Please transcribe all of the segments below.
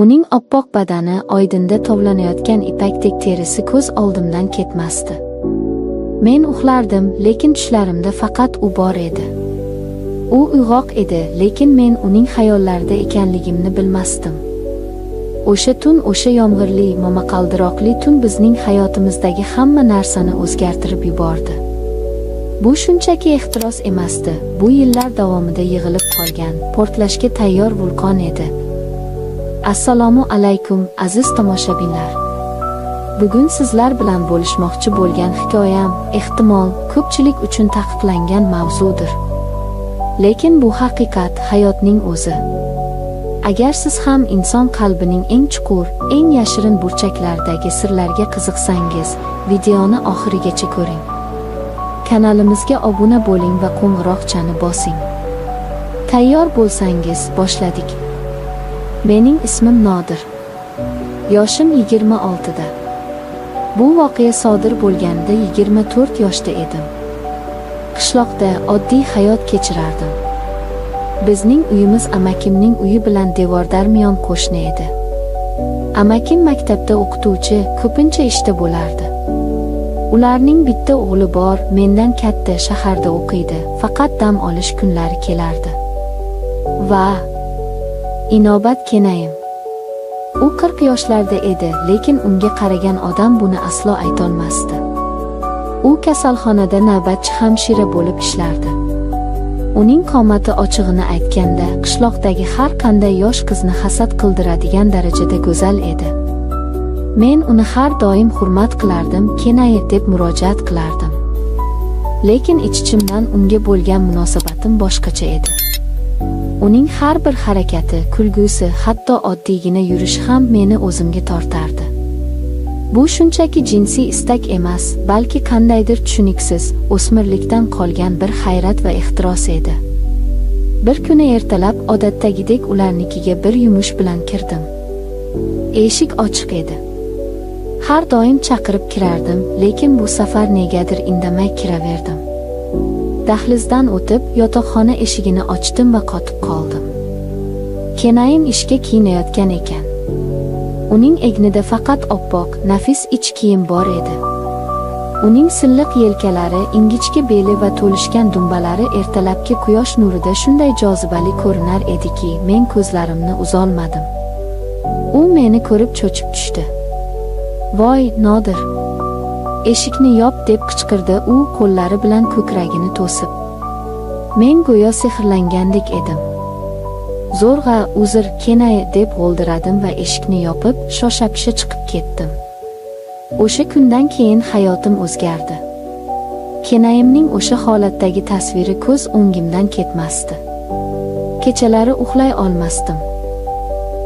Uning oppoq badani, oydinda tovlanayotgan ipakdek terisi ko'z oldimdan ketmasdi. Men uxlardim, lekin tushlarimda faqat u bor edi. U uyg'oq edi, lekin men uning xayollarida ekanligimni bilmasdim. O'sha tun, o'sha yomg'irli, momaqaldiroqli tun bizning hayotimizdagi hamma narsani o'zgartirib yubordi. Bu shunchaki ehtiros emasdi, bu yillar davomida yig'ilib qolgan, portlashga tayyor vulqon edi. Assalomu alaykum, aziz tomoshabinlar. Bugun sizlar bilan bo'lishmoqchi bo'lgan hikoyam, ehtimol, ko'pchilik uchun taqiqlangan mavzudir. Lekin bu haqiqat, hayotning o'zi. Agar siz ham inson qalbining eng chuqur, eng yashirin burchaklaridagi sirlarga qiziqsangiz, videoni oxirigacha ko'ring. Kanalimizga obuna bo'ling va qo'ng'iroqchani bosing. Tayyor bo'lsangiz, boshladik. Mening ismim Nodir. Yoshim 26 da. Bu voqea sodir bo'lganida 24 yoshda edim. Qishloqda oddiy hayot kechirardim. Bizning uyimiz amakimning uyi bilan devordarmiyon qo'shni edi. Amakim maktabda o'qituvchi, ko'pincha ishda bo'lardi. Ularning bitta o'g'li bor, mendan katta, shaharda o'qiydi, faqat dam olish kunlari kelardi. Va inobat kenayim. U 40 yoshlarda edi, lekin unga qaragan odam buni aslo aytolmasdi. U kasalxonada navbatchi hamshira bo'lib ishlardi. Uning qomati ochig'ini aytganda, qishloqdagi har qanday yosh qizni hasad qildiradigan darajada go'zal edi. Men uni har doim hurmat qilardim, Kenay deb murojaat qilardim. Lekin ich-ichimdan unga bo'lgan munosabatim boshqacha edi. Uning har bir harakati, kulgusi, hatto oddiygina yurishi ham meni o'zimga tortardi. Bu shunchaki jinsiy istak emas, balki qandaydir tushuniksiz, o'smirlikdan qolgan bir hayrat va ehtiros edi. Bir kuni ertalab odatdagidek ularnikiga bir yumush bilan kirdim. Eshik ochiq edi. Har doim chaqirib kirardim, lekin bu safar negadir indamay kiraverdim. Dahlizdan o'tib, yotoqxona eshigini ochdim va qotib qoldim. Kenayim ishga kiyinayotgan ekan. Uning egnida faqat oppoq, nafis ich kiyim bor edi. Uning silliq yelkalari, ingichka beli va to'lishgan dumbalari ertalabki quyosh nurida shunday jozibali ko'rinar ediki, men ko'zlarimni uzolmadim. U meni ko'rib cho'chib tushdi. "Voy, Nodir! Eshikni yop" deb qichqirdi u qo'llari bilan ko'kragini to'sib. Men go'yo sehrlangandek edim. "Zo'rg'a, uzr, Kenay" deb g'o'ldiradim va eshikni yopib, shosha-pisha chiqib ketdim. O'sha kundan keyin hayotim o'zgardi. Kenayimning o'sha holatdagi tasviri ko'z o'ngimdan ketmasdi. Kechalari uxlay olmasdim.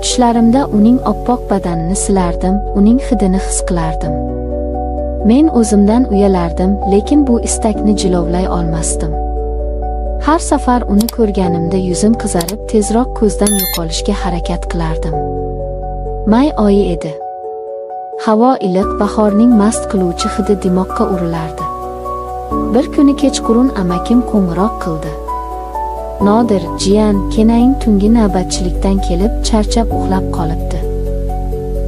Tushlarimda uning oppoq badanini silardim, uning hidini his qilardim. Men o'zimdan uyalardim, lekin bu istakni jilovlay olmasdim. Har safar uni ko'rganimda yuzim qizarib, tezroq ko'zdan yo'qolishga harakat qilardim. May oyi edi. Havo iliq, bahorning mast qiluvchi hidi dimoqqa urilardi. Bir kuni kechqurun amakim qo'ng'iroq qildi. "Nodir, jiyan, Kenaying tungi navbatchilikdan kelib, charchab uxlab qolibdi.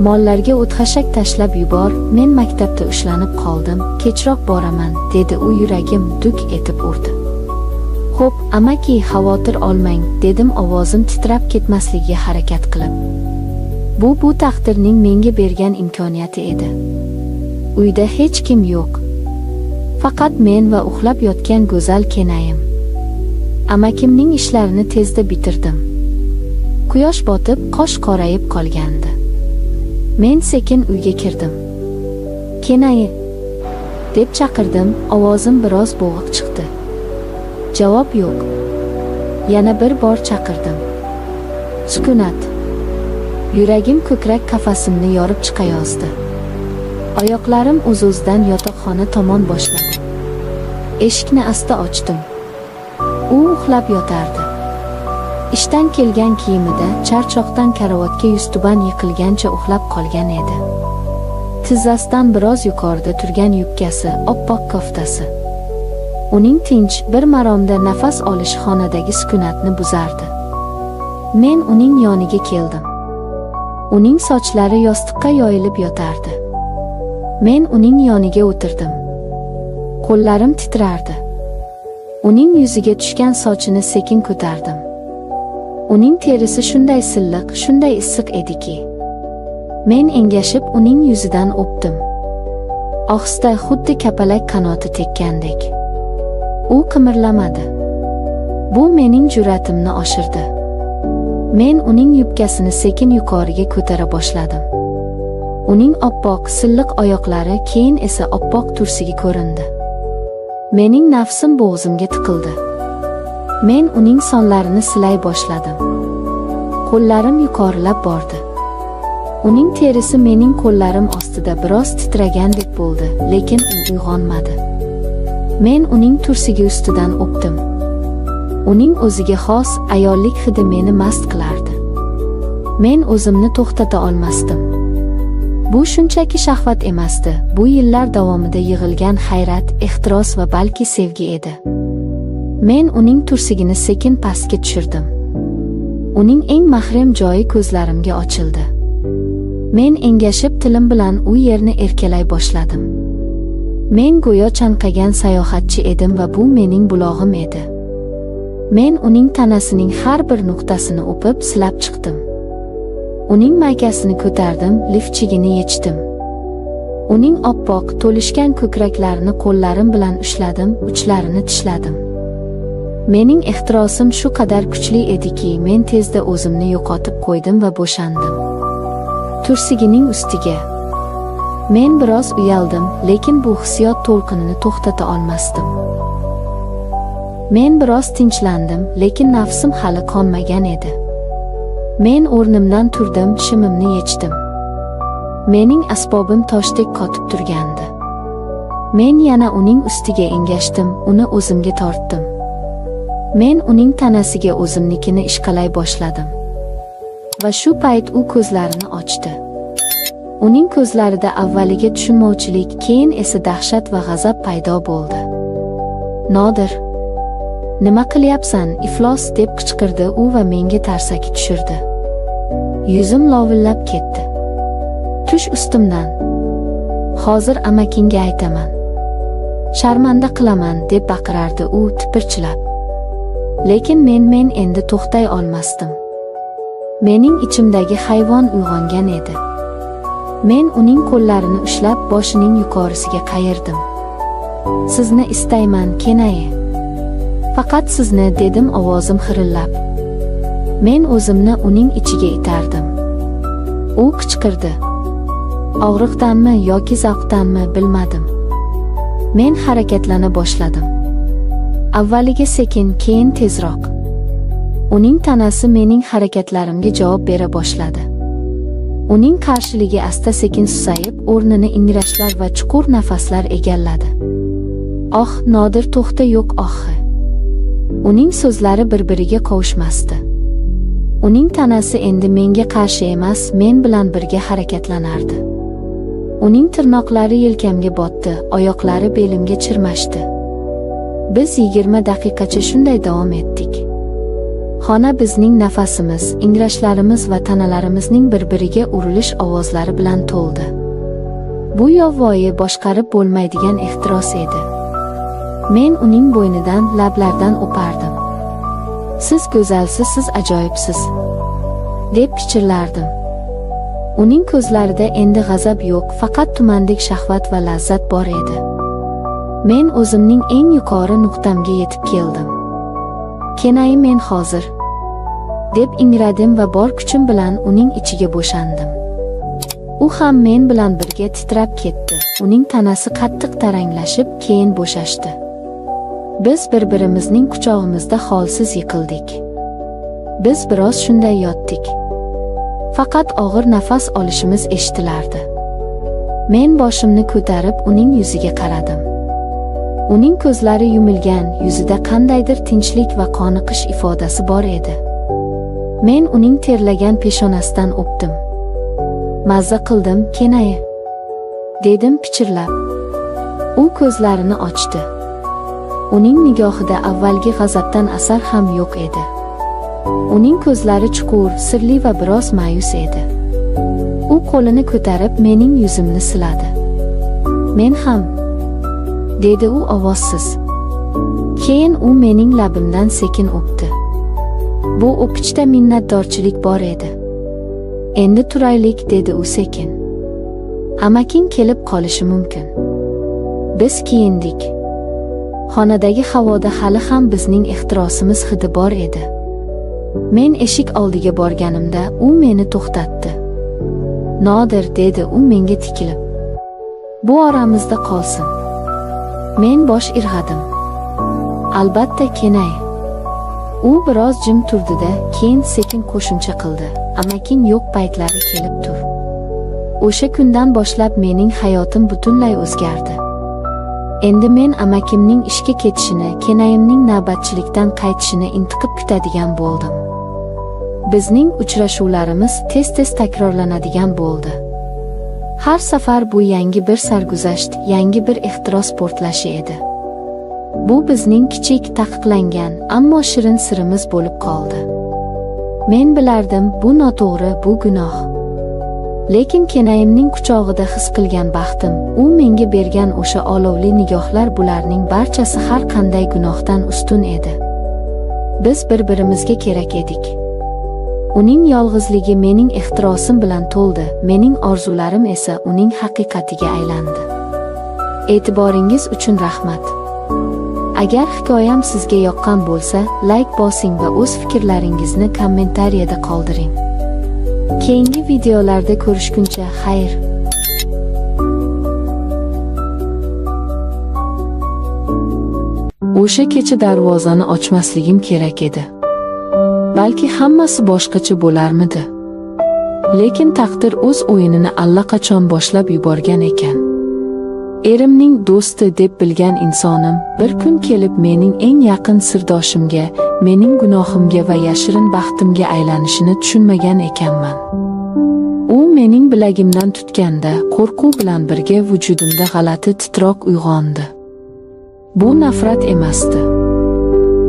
Mollarga o't-hashak tashlab yubor, men maktabda ushlanib qoldim, kechroq boraman", dedi u yuragim duk etib urdi. "Xo'p, amaki, xavotir olmang", dedim ovozim titrab ketmasligiga harakat qilib. Bu taqdirning menga bergan imkoniyati edi. Uyda hech kim yo'q. Faqat men va uxlab yotgan go'zal Kenayim. Amakimning ishlarini tezda bitirdim. Quyosh botib, qosh qorayib qolgandi. Men sekin uyga kirdim. "Kenay" deb chaqirdim, ovozim biroz bo'g'iq chiqdi. Javob yo'q. Yana bir bor chaqirdim. Sukunat. Yuragim ko'krak qafasimni yorib chiqayozdi. Oyoqlarim o'z-o'zidan yotoqxona tomon boshladi. Eshikni asta ochdim. U uxlab yotardi. Ishdan kelgan kiyimida, charchoqdan karavotga yuztuban yiqilgancha uxlab qolgan edi. Tizzasidan biroz yuqorida turgan yubkasi, oppoq koftasi. Uning tinch, bir maromda nafas olishi xonadagi sukunatni buzardi. Men uning yoniga keldim. Uning sochlari yostiqqa yoyilib yotardi. Men uning yoniga o'tirdim. Qo'llarim titrardi. Uning yuziga tushgan sochini sekin ko'tardim. Uning terisi shunday silliq, shunday issiq ediki. Men engashib uning yuzidan o'pdim. Ohista, xuddi kapalak qanoti tekkandek. U qimirlamadi. Bu mening jur'atimni oshirdi. Men uning yubkasini sekin yuqoriga ko'tara boshladim. Uning oppoq, silliq oyoqlari keyin esa oppoq tursigi ko'rindi. Mening nafsim bo'g'zimga tiqildi. Men uning sonlarini silay boshladim. Qo'llarim yuqorilab bordi. Uning terisi mening qo'llarim ostida biroz titragandek bo'ldi, lekin u uyg'onmadi. Men uning tursigi ustidan o'pdim. Uning o'ziga xos ayollik hidi meni mast qilardi. Men o'zimni to'xtata olmasdim. Bu shunchaki shahvat emasdi, bu yillar davomida yig'ilgan hayrat, ehtiros va balki sevgi edi. Men uning tursigini sekin pastga tushirdim. Uning eng mahram joyi ko'zlarimga ochildi. Men engashib tilim bilan u yerni erkalay boshladim. Men go'yo chanqagan sayohatchi edim va bu mening bulog'im edi. Men uning tanasining har bir nuqtasini o'pib silab chiqdim. Uning maykasini ko'tardim, lifchigini yechdim. Uning oppoq, to'lishgan ko'kraklarini qo'llarim bilan ushladim, uchlarini tishladim. Mening ehtirosim shu qadar kuchli ediki, men tezda o'zimni yo'qotib qo'ydim va bo'shandim. Tursigining ustiga. Men biroz uyaldim, lekin bu hissiyot to'lqinini to'xtata olmasdim. Men biroz tinchlandim, lekin nafsim hali qonmagan edi. Men o'rnimdan turdim, shimimni yechdim. Mening asbobim toshdek qotib turgandi. Men yana uning ustiga engashdim, uni o'zimga tortdim. Men uning tanasiga o'zimnikini ishqalay boshladim. Va shu payt u ko'zlarini ochdi. Uning ko'zlarida avvaliga tushunmovchilik, keyin esa dahshat va g'azab paydo bo'ldi. "Nodir, nima qilyapsan, iflos?" deb qichqirdi u va menga tarsaki tushirdi. Yuzim lovillab ketdi. "Tush ustimdan. Hozir amakingga aytaman. Sharmanda qilaman", deb baqirardi u tipirchilab. Lekin men endi to'xtay olmasdim. Mening ichimdagi hayvon uyg'ongan edi. Men uning qo'llarini ushlab boshining yuqorisiga qayirdim. "Sizni istayman, Kenayi. Faqat sizni", dedim ovozim xirillab. Men o'zimni uning ichiga itardim. U qichqirdi. Og'riqdanmi yoki zavqdanmi bilmadim. Men harakatlana boshladim. Avvaliga sekin, keyin tezroq. Uning tanasi mening harakatlarimga javob bera boshladi. Uning qarshiligi asta-sekin susayib, o'rnini ingrashlar va chuqur nafaslar egalladi. "Oh, Nodir, to'xta, yo'q, ohi." Uning so'zlari bir-biriga qovushmasdi. Uning tanasi endi menga qarshi emas, men bilan birga harakatlanardi. Uning tirnoqlari yelkamga botdi, oyoqlari belimga chirmashdi. Biz 20 daqiqacha shunday davom etdik. Xona bizning nafasimiz, ingrashlarimiz va tanalarimizning bir-biriga urilish ovozlari bilan to'ldi. Bu yovvoyi boshqarib bo'lmaydigan ehtiros edi. Men uning bo'ynidan, lablaridan o'pardim. "Siz go'zalsiz, siz ajoyibsiz", deb pichirlardim. Uning ko'zlarida endi g'azab yo'q, faqat tumandek shahvat va lazzat bor edi. Men o'zimning eng yuqori nuqtamga yetib keldim. "Kenayi, men hozir", deb ingradim va bor kuchim bilan uning ichiga bo'shandim. U ham men bilan birga titrab ketdi. Uning tanasi qattiq taranglashib, keyin bo'shashdi. Biz bir-birimizning quchog'imizda holsiz yiqildik. Biz biroz shunday yotdik. Faqat og'ir nafas olishimiz eshitilardi. Men boshimni ko'tarib uning yuziga qaradim. Uning ko'zlari yumilgan, yuzida qandaydir tinchlik va qoniqish ifodasi bor edi. Men uning terlagan peshonasidan o'pdim. "Mazza qildim, Kenayi", dedim pichirlab. U ko'zlarini ochdi. Uning nigohida avvalgi g'azabdan asar ham yo'q edi. Uning ko'zlari chuqur, sirli va biroz ma'yus edi. U qo'lini ko'tarib mening yuzimni siladi. Men ham, dedi u ovozsiz. Keyin u mening labimdan sekin o'pdi. Bu o'pichda minnatdorchilik bor edi. Endi turaylik, dedi u sekin. Amaking kelib qolishi mumkin. Biz kiyindik. Xonadagi havoda hali ham bizning ehtirosimiz hidi bor edi. Men eshik oldiga borganimda u meni to'xtatdi. Nodir, dedi u menga tikilib. Bu oramizda qolsin. Men bosh irg'adim. Albatta, Kenay. U biroz jim turdi-da, keyin sekin qo'shimcha qildi. Amaking yo'q paytlari kelib tur. O'sha kundan boshlab mening hayotim butunlay o'zgardi. Endi men amakimning ishga ketishini, Kenayimning navbatchilikdan qaytishini intiqib kutadigan bo'ldim. Bizning uchrashuvlarimiz tez-tez takrorlanadigan bo'ldi. Har safar bu yangi bir sarguzasht, yangi bir ehtiros portlashi edi. Bu bizning kichik, taqiqlangan, ammo shirin sirimiz bo'lib qoldi. Men bilardim, bu noto'g'ri, bu gunoh. Lekin Kenayimning quchog'ida his qilgan baxtim, u menga bergan o'sha olovli nigohlar, bularning barchasi har qanday gunohdan ustun edi. Biz bir-birimizga kerak edik. Uning yolg'izligi mening ehtirosim bilan to'ldi, mening orzularim esa uning haqiqatiga aylandi. E'tiboringiz uchun rahmat. Agar hikoyam sizga yoqqan bo'lsa, like bosing va o'z fikrlaringizni kommentariyada qoldiring. Keyingi videolarda ko'rishguncha xayr. O'sha kecha darvozani ochmasligim kerak edi. Balki hammasi boshqacha bo'larmidi? Lekin taqdir o'z o'yinini allaqachon boshlab yuborgan ekan. Erimning do'sti deb bilgan insonim bir kun kelib mening eng yaqin sirdoshimga, mening gunohimga va yashirin baxtimga aylanishini tushunmagan ekanman. U mening bilagimdan tutganda qo'rquv bilan birga vujudimda g'alati titroq uyg'ondi. Bu nafrat emasdi.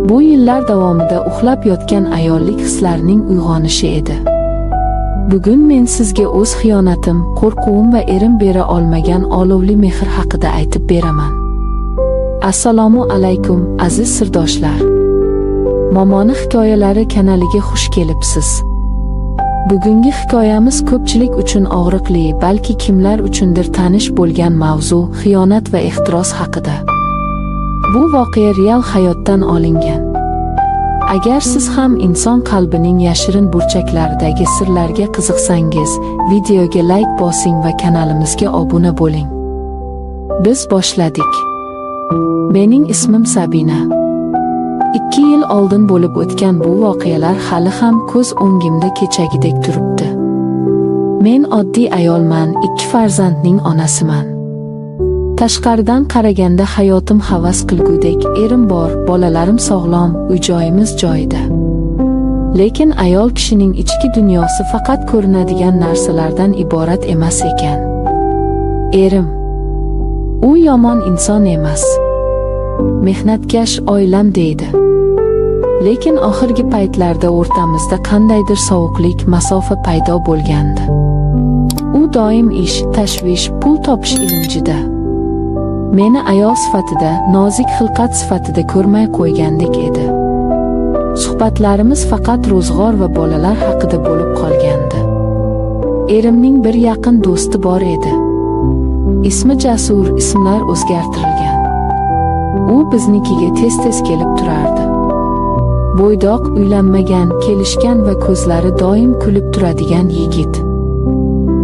Bu yillar davomida uxlab yotgan ayollik hislarining uyg'onishi edi. Bugun men sizga o'z xiyonatim, qo'rquvim va erim bera olmagan olovli mehr haqida aytib beraman. Assalomu alaykum, aziz sirdoshlar. Momoni hikoyalari kanaliga xush kelibsiz. Bugungi hikoyamiz ko'pchilik uchun og'riqli, balki kimlar uchundir tanish bo'lgan mavzu, xiyonat va ehtiros haqida. Bu voqea real hayotdan olingan. Agar siz ham inson qalbining yashirin burchaklaridagi sirlarga qiziqsangiz, videoga like bosing va kanalimizga obuna bo'ling. Biz boshladik. Mening ismim Sabina. 2 yil oldin bo'lib o'tgan bu voqealar hali ham ko'z o'ngimda kechagidek turibdi. Men oddiy ayolman, 2 farzandning onasiman. Tashqaridan qaraganda hayotim havas qilgudek, erim bor, bolalarim sog'lom, uy-joyimiz joyida. Lekin ayol kishining ichki dunyosi faqat ko'rinadigan narsalardan iborat emas ekan. Erim. U yomon inson emas. Mehnatkash oilam deydi. Lekin oxirgi paytlarda o'rtamizda qandaydir sovuqlik, masofa paydo bo'lgandi. U doim ish, tashvish, pul topish ilinjida. Meni ayol sifatida, nozik xilqat sifatida ko'rmay qo'ygandek edi. Suhbatlarimiz faqat ro'zg'or va bolalar haqida bo'lib qolgandi. Erimning bir yaqin do'sti bor edi. Ismi Jasur, ismlar o'zgartirilgan. U biznikiga tez-tez kelib turardi. Bo'ydoq, uylanmagan, kelishgan va ko'zlari doim kulib turadigan yigit.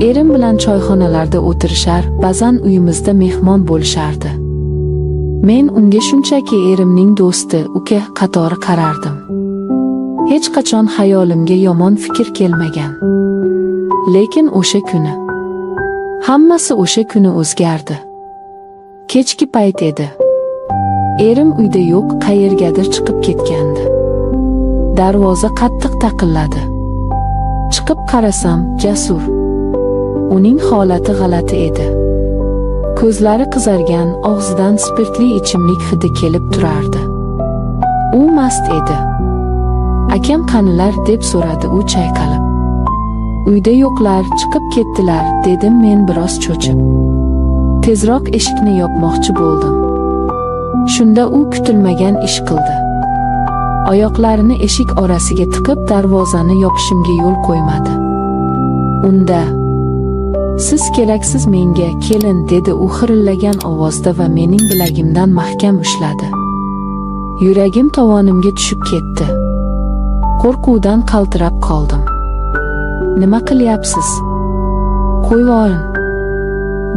Erim bilan choyxonalarda o'tirishar, ba'zan uyimizda mehmon bo'lishardi. Men unga shunchaki erimning do'sti, uka qatori qarardim. Hech qachon xayolimga yomon fikr kelmagan. Lekin o'sha kuni hammasi o'sha kuni o'zgardi. Kechki payt edi. Erim uyda yo'q, qayergadir chiqib ketgandi. Darvoza qattiq taqilladi. Chiqib qarasam, Jasur. Uning holati g'alati edi. Ko'zlari qizargan, og'zidan spirtli ichimlik hidi kelib turardi. U mast edi. Akam qanilar deb so'radi u chayqalib. Uyda yo'qlar, chiqib ketdilar, dedim men biroz cho'chib. Tezroq eshikni yopmoqchi bo'ldim. Shunda u kutilmagan ish qildi. Oyoqlarini eshik orasiga tiqib darvozani yopishimga yo'l qo'ymadi. Unda "Siz keraksiz menga, kelin", dedi u xirillagan ovozda va mening bilagimdan mahkam ushladi. Yuragim tovonimga tushib ketdi. Qo'rquvdan qaltirab qoldim. "Nima qilyapsiz? Qo'yvoring.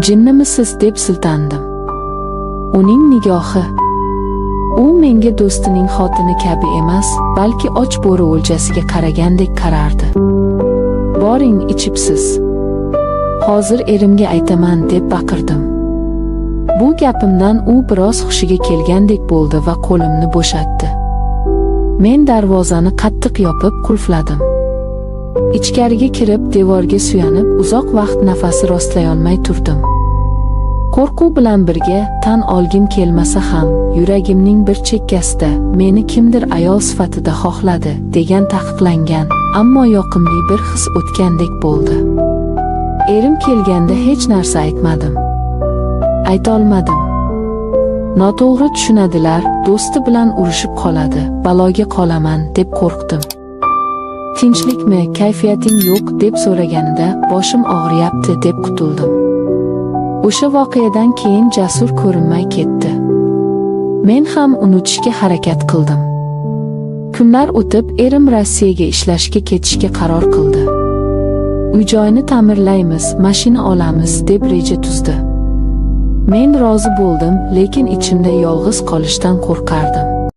Jinnimisiz?" deb siltandim. Uning nigohi u menga do'stining xotini kabi emas, balki och bo'ri o'ljasiga qaragandek qarardi. "Boring, ichibsiz. Hozir erimga aytaman", deb baqirdim. Bu gapimdan u biroz hushiga kelgandek bo'ldi va qo'limni bo'shatdi. Men darvozani qattiq yopib qulfladim. Ichkariga kirib, devorga suyanib, uzoq vaqt nafas rostlay olmay turdim. Qo'rquv bilan birga, tan olgim kelmasa ham, yuragimning bir chekkasida meni kimdir ayol sifatida xohladi degan taqiqlangan, ammo yoqimli bir his o'tgandek bo'ldi. Erim kelganda hech narsa aytmadim. Aytolmadim. Noto'g'ri tushunadilar, do'sti bilan urushib qoladi, baloga qolaman deb qo'rqdim. "Tinchlikmi, kayfiyating yo'q?" deb so'raganida "Boshim og'riyapti" deb qutuldim. O'sha voqeadan keyin jasur ko'rinmay ketdi. Men ham unutishga harakat qildim. Kunlar o'tib, erim Rossiyaga ishlashga ketishga qaror qildi. Uy-joyni ta'mirlaymiz, mashina olamiz deb reja tuzdi. Men rozi bo'ldim, lekin ichimda yolg'iz qolishdan qo'rqardim.